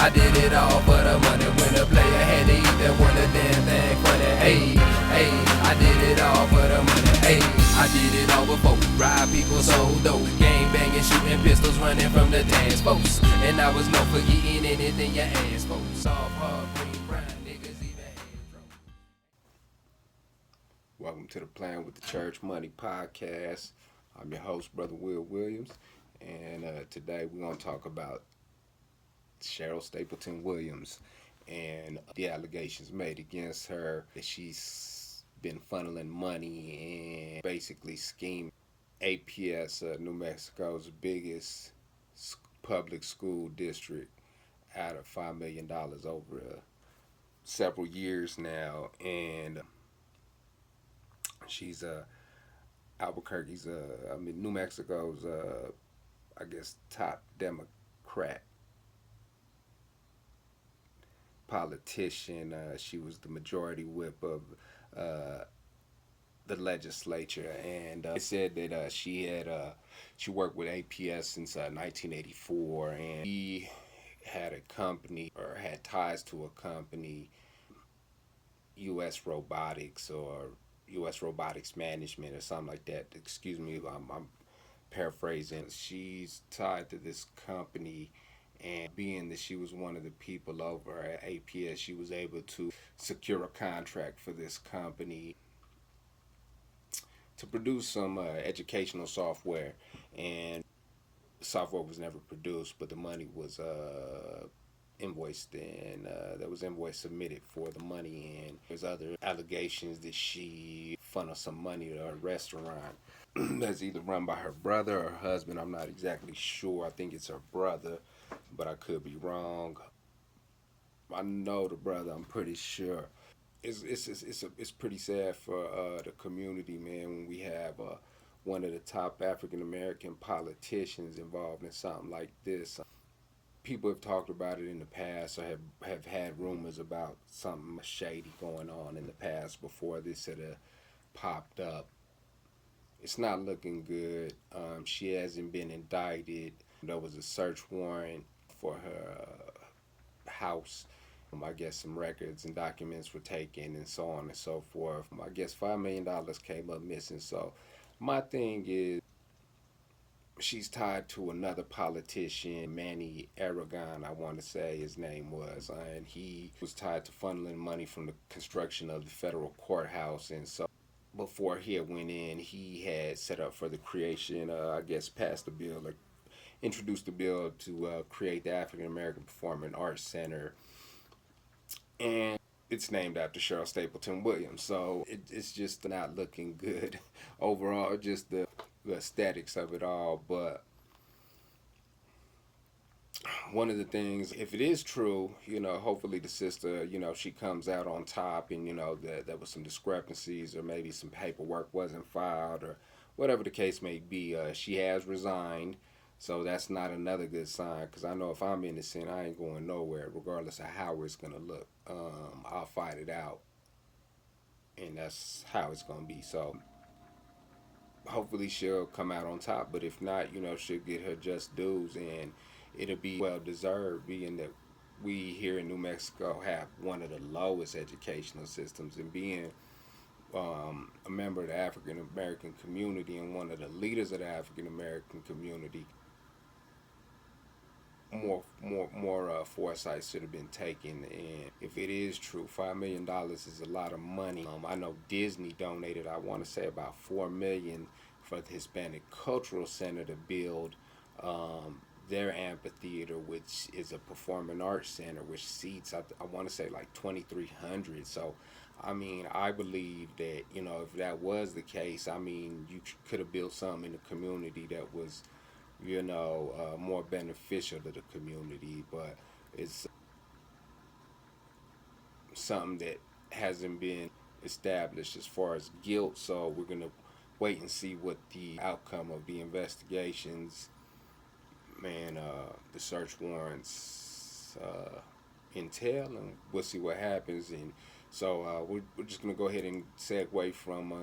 I did it all for the money. When a player had to eat, that one a damn thing funny. Hey, I did it all for the money. Hey, I did it all before. Rob people so dope. Gang banging, shooting pistols, running from the dance folks. And I was known for eating anything you asked for. Soft, hard, green, brown, niggas even had drum. Welcome to the Playing with the Church Money podcast. I'm your host, Brother Will Williams, and today we're going to talk about Sheryl Stapleton Williams and the allegations made against her that she's been funneling money and basically scheming. APS, New Mexico's biggest public school district, out of $5 million over several years now, and she's Albuquerque's, New Mexico's, I guess, top Democrat politician. She was the majority whip of the legislature, and it said that she worked with APS since 1984, and he had a company, or had ties to a company, U.S. Robotics or U.S. Robotics Management or something like that. Excuse me, I'm paraphrasing. She's tied to this company, and being that she was one of the people over at APS, she was able to secure a contract for this company to produce some educational software, and the software was never produced, but the money was invoiced, and there was invoice submitted for the money, and there's other allegations that she funneled some money to a restaurant that's either run by her brother or her husband. I'm not exactly sure. I think it's her brother, but I could be wrong. I know the brother, I'm pretty sure. It's pretty sad for the community, man, when we have one of the top African American politicians involved in something like this. People have talked about it in the past, or have had rumors about something shady going on in the past before this had popped up. It's not looking good. She hasn't been indicted. There was a search warrant for her house. I guess some records and documents were taken and so on and so forth. I guess $5 million came up missing. So my thing is, she's tied to another politician, Manny Aragon, I want to say his name was, and he was tied to funneling money from the construction of the federal courthouse. And so before he had went in, he had set up for the creation, passed the bill, or introduced the bill to create the African American Performing Arts Center, and it's named after Sheryl Stapleton Williams. So it's just not looking good overall, just the aesthetics of it all. But one of the things, if it is true, hopefully the sister, she comes out on top, and that there was some discrepancies, or maybe some paperwork wasn't filed, or whatever the case may be. She has resigned, so that's not another good sign, because I know if I'm innocent, I ain't going nowhere, regardless of how it's going to look. I'll fight it out, and that's how it's going to be. So hopefully she'll come out on top, but if not, she'll get her just dues, and it'll be well deserved, being that we here in New Mexico have one of the lowest educational systems, and being a member of the African American community and one of the leaders of the African American community. More foresight should have been taken, and if it is true, $5 million is a lot of money. I know Disney donated, I want to say, about $4 million for the Hispanic Cultural Center to build their amphitheater, which is a performing arts center, which seats, I want to say, like 2,300. So, I believe that, if that was the case, you could have built something in the community that was, more beneficial to the community, but it's something that hasn't been established as far as guilt. So we're going to wait and see what the outcome of the investigations, the search warrants entail, and we'll see what happens. And so we're just going to go ahead and segue from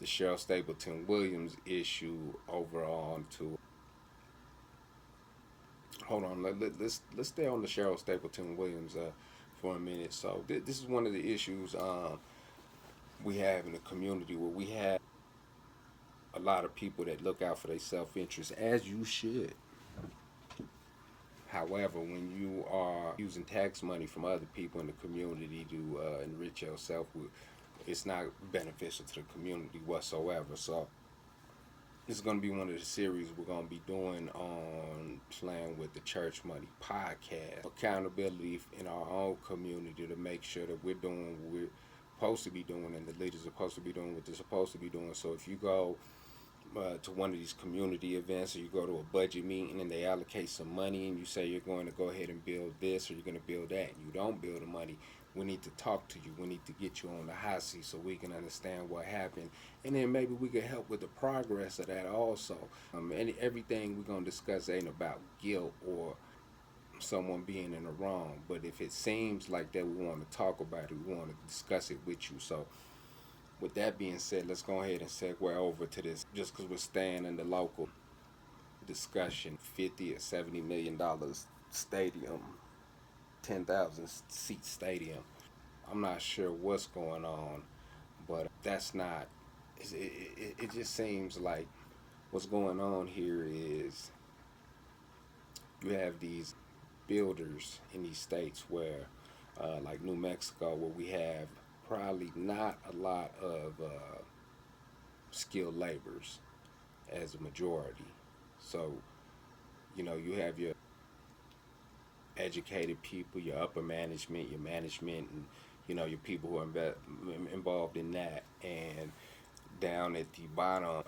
the Sheryl Stapleton Williams issue over on to hold on. Let's stay on the Sheryl Stapleton Williams for a minute. So this is one of the issues we have in the community, where we have a lot of people that look out for their self interest, as you should. However, when you are using tax money from other people in the community to enrich yourself, it's not beneficial to the community whatsoever. So this is going to be one of the series we're going to be doing on Playing with the Church Money podcast. Accountability in our own community to make sure that we're doing what we're supposed to be doing, and the leaders are supposed to be doing what they're supposed to be doing. So if you go to one of these community events, or you go to a budget meeting and they allocate some money and you say you're going to go ahead and build this or you're going to build that, and you don't build the money, we need to talk to you. We need to get you on the hot seat so we can understand what happened, and then maybe we can help with the progress of that also. And everything we're going to discuss ain't about guilt or someone being in the wrong, but if it seems like that, we want to talk about it, we want to discuss it with you. So with that being said, let's go ahead and segue over to this, just because we're staying in the local discussion. 50 or $70 million stadium, 10,000 seat stadium. I'm not sure what's going on, but that's not, it just seems like what's going on here is you have these builders in these states where, like New Mexico, where we have probably not a lot of skilled laborers as a majority. So, you have your educated people, your upper management, your management, and your people who are involved in that. And down at the bottom of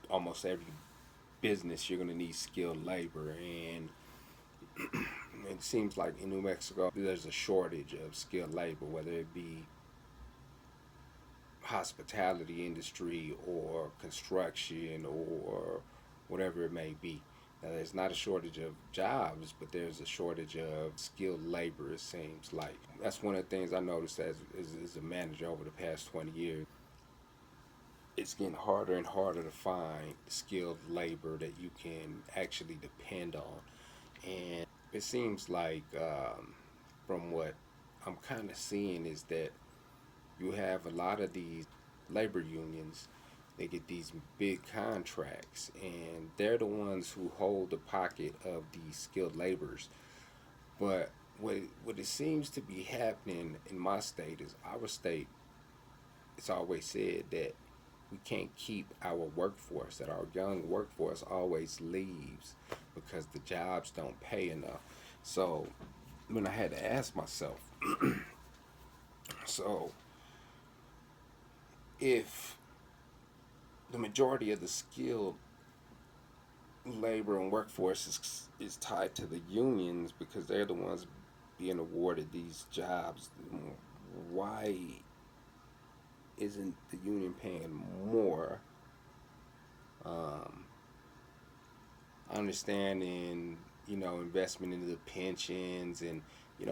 almost every business, you're going to need skilled labor. And it seems like in New Mexico, there's a shortage of skilled labor, whether it be hospitality industry or construction or whatever it may be. Now, there's not a shortage of jobs, but there's a shortage of skilled labor, it seems like. That's one of the things I noticed as a manager over the past 20 years. It's getting harder and harder to find skilled labor that you can actually depend on. And it seems like, from what I'm kind of seeing, is that you have a lot of these labor unions. They get these big contracts, and they're the ones who hold the pocket of these skilled laborers. But what it seems to be happening in my state is, our state, it's always said that we can't keep our workforce, that our young workforce always leaves because the jobs don't pay enough. So when I had to ask myself, so if the majority of the skilled labor and workforce is tied to the unions because they're the ones being awarded these jobs, why isn't the union paying more? I understand in investment into the pensions and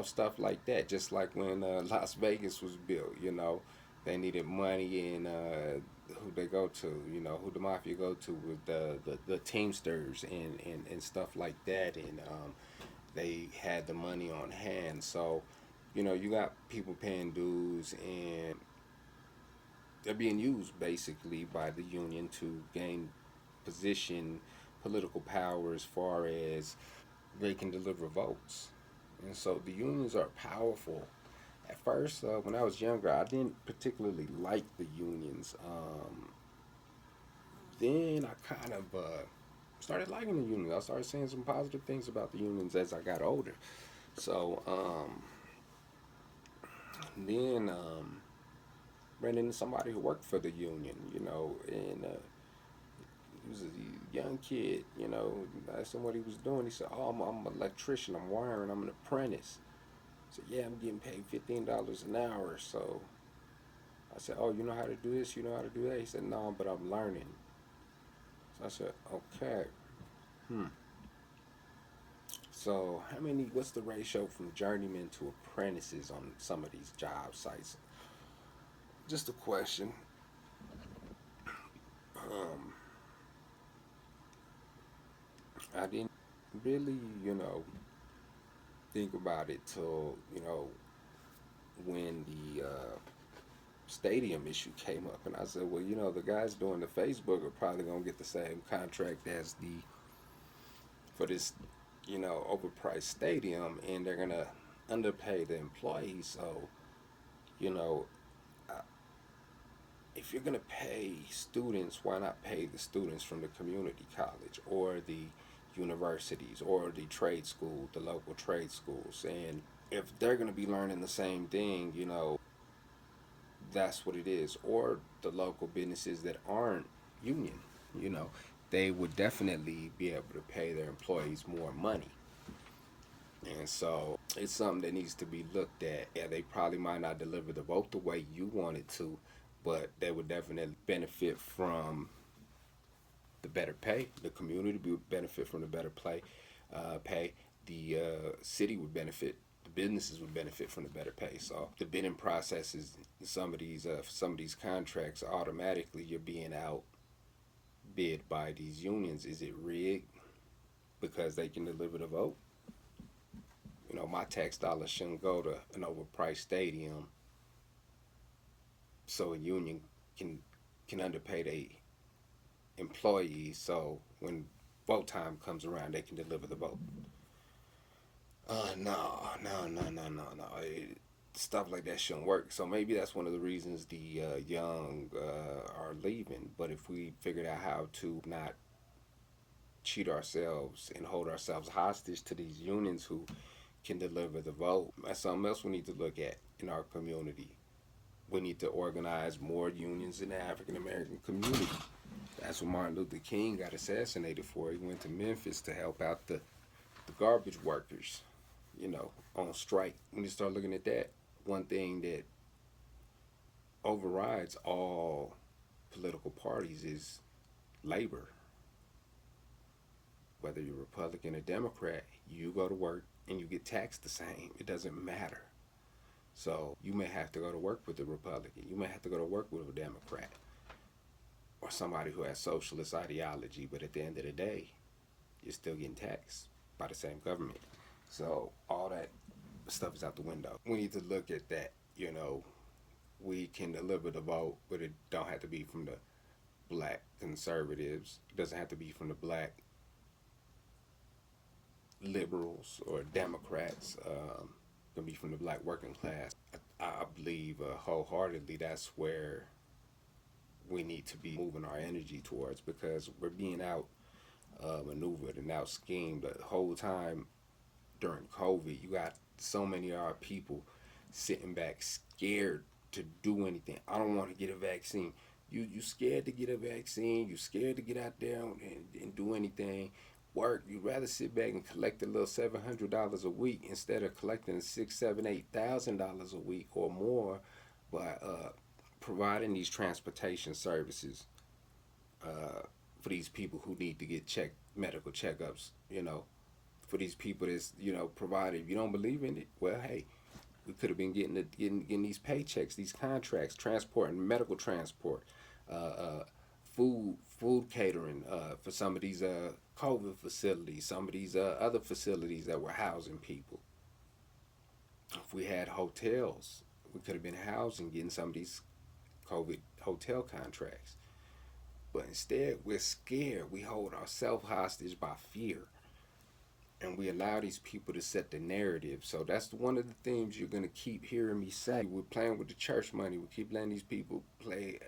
stuff like that. Just like when Las Vegas was built, they needed money, and who they go to, who the mafia go to with the Teamsters and stuff like that, and they had the money on hand. So you got people paying dues, and they're being used basically by the union to gain political power, as far as they can deliver votes. And so the unions are powerful. At first, when I was younger, I didn't particularly like the unions. Then I kind of started liking the unions. I started saying some positive things about the unions as I got older. So then ran into somebody who worked for the union, and he was a young kid, I asked him what he was doing. He said, "Oh, I'm an electrician, I'm wiring, I'm an apprentice." I said, "Yeah, I'm getting paid $15 an hour." So I said, "Oh, you know how to do this, you know how to do that?" He said, "No, but I'm learning." So I said, "Okay. So what's the ratio from journeymen to apprentices on some of these job sites?" Just a question. I didn't really, think about it till, when the stadium issue came up. And I said, well, the guys doing the Facebook are probably going to get the same contract as for this, overpriced stadium, and they're going to underpay the employees. So, you know, uh, if you're going to pay students, why not pay the students from the community college or the universities or the trade school, the local trade schools? And if they're going to be learning the same thing, that's what it is. Or the local businesses that aren't union, you know, they would definitely be able to pay their employees more money. And so it's something that needs to be looked at. Yeah, they probably might not deliver the vote the way you want it to, but they would definitely benefit from the better pay. The community would benefit from the better pay. The city would benefit. The businesses would benefit from the better pay. So the bidding processes, some of these contracts, automatically you're being outbid by these unions. Is it rigged because they can deliver the vote? My tax dollars shouldn't go to an overpriced stadium so a union can underpay their employees, so when vote time comes around they can deliver the vote. No. Stuff like that shouldn't work. So maybe that's one of the reasons the young are leaving. But if we figured out how to not cheat ourselves and hold ourselves hostage to these unions who can deliver the vote, that's something else we need to look at in our community. We need to organize more unions in the African American community. That's what Martin Luther King got assassinated for. He went to Memphis to help out the garbage workers, on strike. When you start looking at that, one thing that overrides all political parties is labor. Whether you're Republican or Democrat, you go to work and you get taxed the same. It doesn't matter. So you may have to go to work with a Republican. You may have to go to work with a Democrat or somebody who has socialist ideology. But at the end of the day, you're still getting taxed by the same government. So all that stuff is out the window. We need to look at that. We can deliver the vote, but it don't have to be from the black conservatives. It doesn't have to be from the black liberals or Democrats. It can be from the black working class. I believe wholeheartedly that's where we need to be moving our energy towards, because we're being out maneuvered and out schemed the whole time. During COVID, you got so many of our people sitting back scared to do anything. I don't want to get a vaccine. You scared to get a vaccine. You scared to get out there and do anything. Work. You'd rather sit back and collect a little $700 a week instead of collecting $6,000, $7,000, $8,000 a week or more by providing these transportation services for these people who need to get medical checkups. For these people that's provided. If you don't believe in it, well, hey, we could have been getting these paychecks, these contracts, transport and medical transport, food catering for some of these COVID facilities, some of these other facilities that were housing people. If we had hotels, we could have been housing, getting some of these COVID hotel contracts. But instead, we're scared. We hold ourselves hostage by fear. And we allow these people to set the narrative. So that's one of the themes you're going to keep hearing me say. We're playing with the church money. We keep letting these people play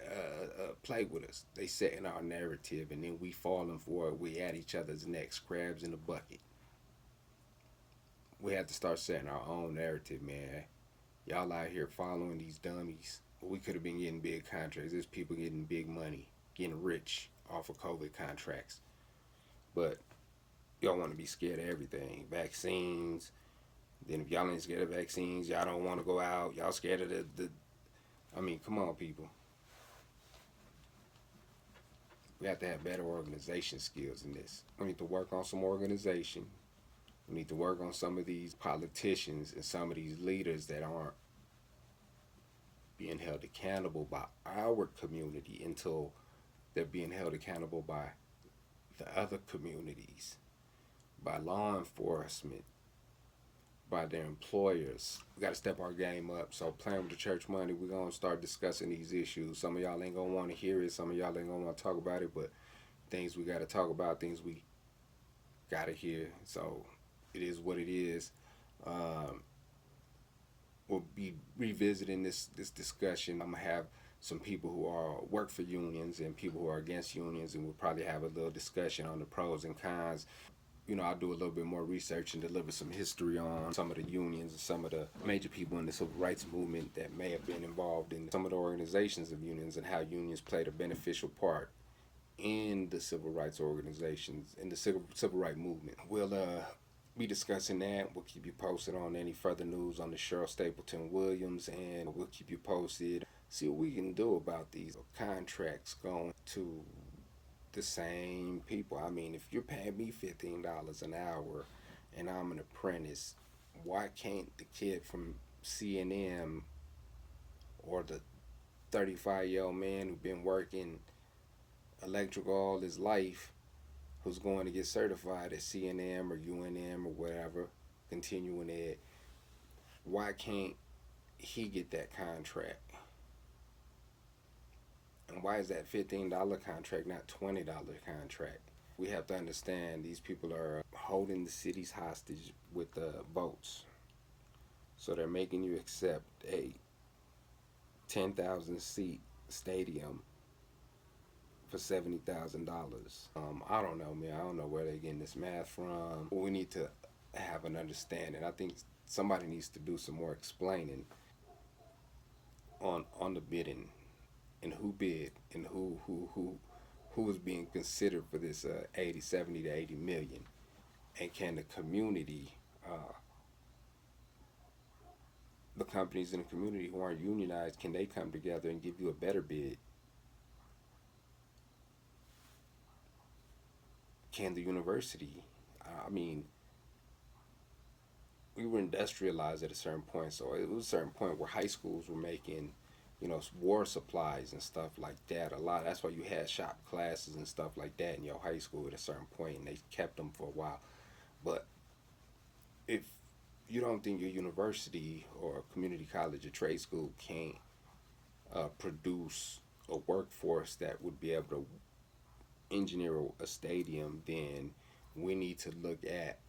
with us. They setting our narrative, and then we falling for it. We at each other's necks, crabs in the bucket. We have to start setting our own narrative, man. Y'all out here following these dummies. We could have been getting big contracts. There's people getting big money, getting rich off of COVID contracts. But y'all want to be scared of everything. Vaccines. Then if y'all ain't scared of vaccines, y'all don't want to go out. Y'all scared of come on, people. We have to have better organization skills in this. We need to work on some organization. We need to work on some of these politicians and some of these leaders that aren't being held accountable by our community until they're being held accountable by the other communities. by law enforcement, by their employers. We got to step our game up. So playing with the church money, we're going to start discussing these issues. Some of y'all ain't going to want to hear it. Some of y'all ain't going to want to talk about it, but things we got to talk about, things we got to hear. So it is what it is. We'll be revisiting this discussion. I'm going to have some people who are work for unions and people who are against unions, and we'll probably have a little discussion on the pros and cons. I'll do a little bit more research and deliver some history on some of the unions and some of the major people in the civil rights movement that may have been involved in some of the organizations of unions and how unions played a beneficial part in the civil rights organizations, in the civil rights movement. We'll be discussing that. We'll keep you posted on any further news on the Sheryl Stapleton Williams, and we'll keep you posted. See what we can do about these contracts going to the same people. I mean, if you're paying me $15 an hour and I'm an apprentice, why can't the kid from C&M or the 35-year-old man who's been working electrical all his life, who's going to get certified at C&M or UNM or whatever, continuing ed, why can't he get that contract? And why is that $15 contract not $20 contract? We have to understand these people are holding the cities hostage with votes. So they're making you accept a 10,000 seat stadium for $70,000. I don't know, man. I don't know where they're getting this math from. We need to have an understanding. I think somebody needs to do some more explaining on the bidding and who bid and who is being considered for this 70 to 80 million, and can the community, the companies in the community who aren't unionized, can they come together and give you a better bid? Can the university? I mean, we were industrialized at a certain point, so it was a certain point where high schools were making war supplies and stuff like that a lot. That's why you had shop classes and stuff like that in your high school at a certain point, and they kept them for a while. But if you don't think your university or community college or trade school can't produce a workforce that would be able to engineer a stadium, then we need to look at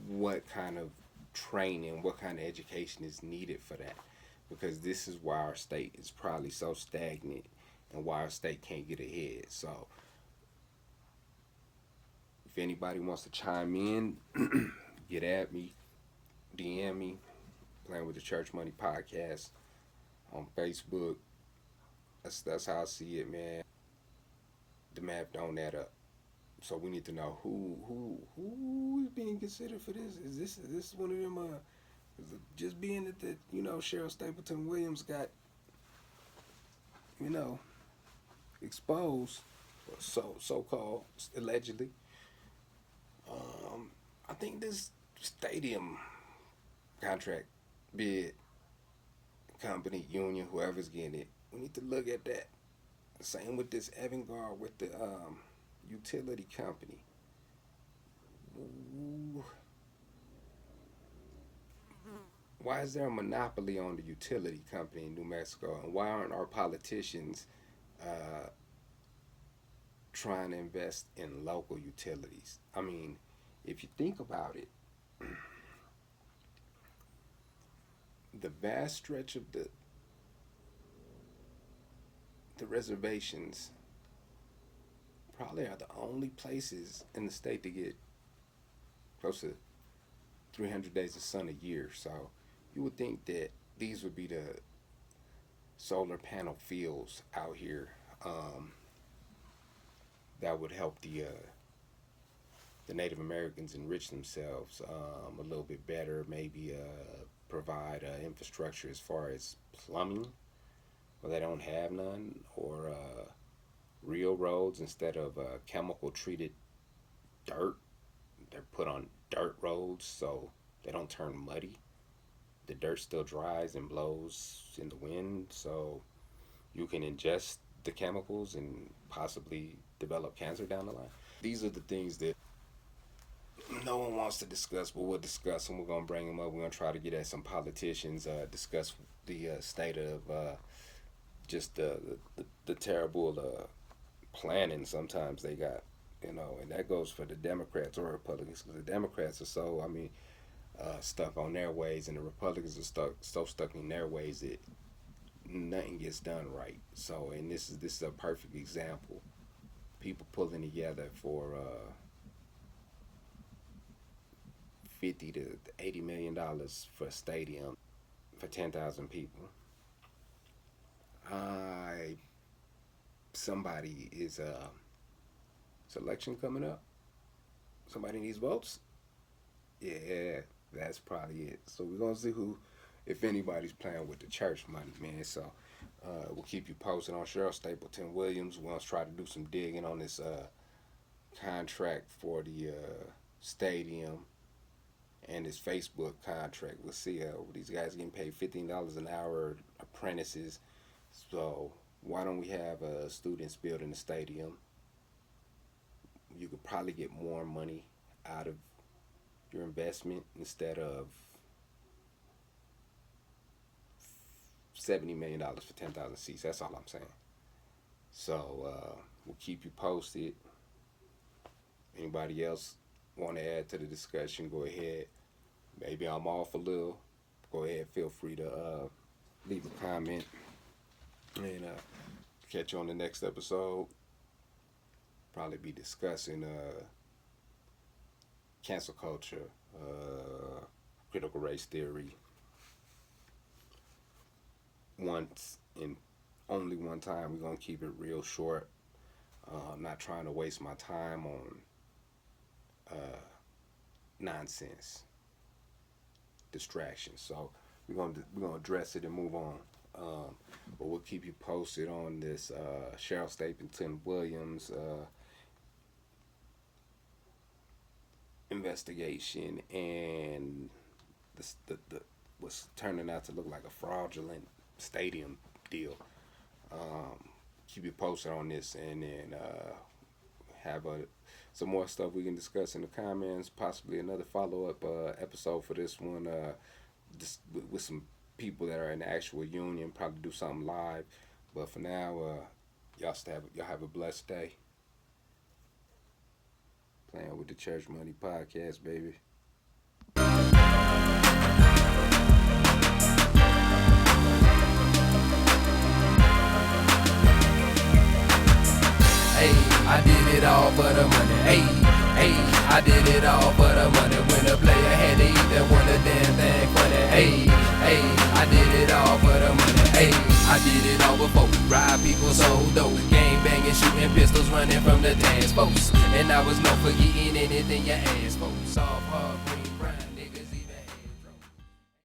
what kind of training, what kind of education is needed for that. Because this is why our state is probably so stagnant and why our state can't get ahead. So if anybody wants to chime in, get at me, DM me, Playing with the Church Money Podcast on Facebook. That's how I see it, man. The math don't add up. So we need to know who is being considered for this. Is this one of them just being that Sheryl Stapleton Williams got exposed, so called allegedly. I think this stadium contract bid company, union, whoever's getting it, we need to look at that. Same with this Avangard with the utility company. Ooh. Why is there a monopoly on the utility company in New Mexico, and why aren't our politicians trying to invest in local utilities? I mean, if you think about it, the vast stretch of the reservations probably are the only places in the state to get close to 300 days of sun a year. So you would think that these would be the solar panel fields out here that would help the Native Americans enrich themselves a little bit better, maybe provide infrastructure as far as plumbing, where they don't have none, or real roads instead of chemical treated dirt. They're put on dirt roads so they don't turn muddy. The dirt still dries and blows in the wind, so you can ingest the chemicals and possibly develop cancer down the line. These are the things that no one wants to discuss, but we'll discuss them. We're gonna bring them up. We're gonna try to get at some politicians, discuss the state of just the terrible planning sometimes they got, and that goes for the Democrats or Republicans, because the Democrats are so, stuck on their ways, and the Republicans are so stuck in their ways that nothing gets done right. So, and this is a perfect example. People pulling together for $50 to $80 million for a stadium for 10,000 people. Somebody is election coming up. Somebody needs votes. Yeah, that's probably it. So we're gonna see if anybody's playing with the church money, man. So we'll keep you posted on Sheryl Williams. We're gonna try to do some digging on this contract for the stadium and this Facebook contract. We'll see these guys getting paid $15 an hour, apprentices. So why don't we have students building the stadium? You could probably get more money out of your investment instead of $70 million for 10,000 seats. That's all I'm saying. So we'll keep you posted. Anybody else want to add to the discussion, go ahead. Maybe I'm off a little. Go ahead, feel free to leave a comment. And catch you on the next episode. Probably be discussing cancel culture, critical race theory. Once and only one time. We're going to keep it real short. I'm not trying to waste my time on nonsense, distractions. So we're gonna address it and move on. But we'll keep you posted on this Sheryl Stapleton Williams investigation and the what's turning out to look like a fraudulent stadium deal. Keep you posted on this, and then have some more stuff we can discuss in the comments. Possibly another follow-up episode for this one, just with some people that are in the actual union. Probably do something live. But for now, y'all have a blessed day. Playing with the Church Money Podcast, baby. Hey, I did it all for the money. Hey, I did it all for the money. When a player had to eat, that one a damn thing funny. Hey, I did it all for the money. Hey, I did it all before. Ride people so dope. Gang banging, shooting pistols, running from the dance folks. And I was known for eating anything you asked for. Soft hard.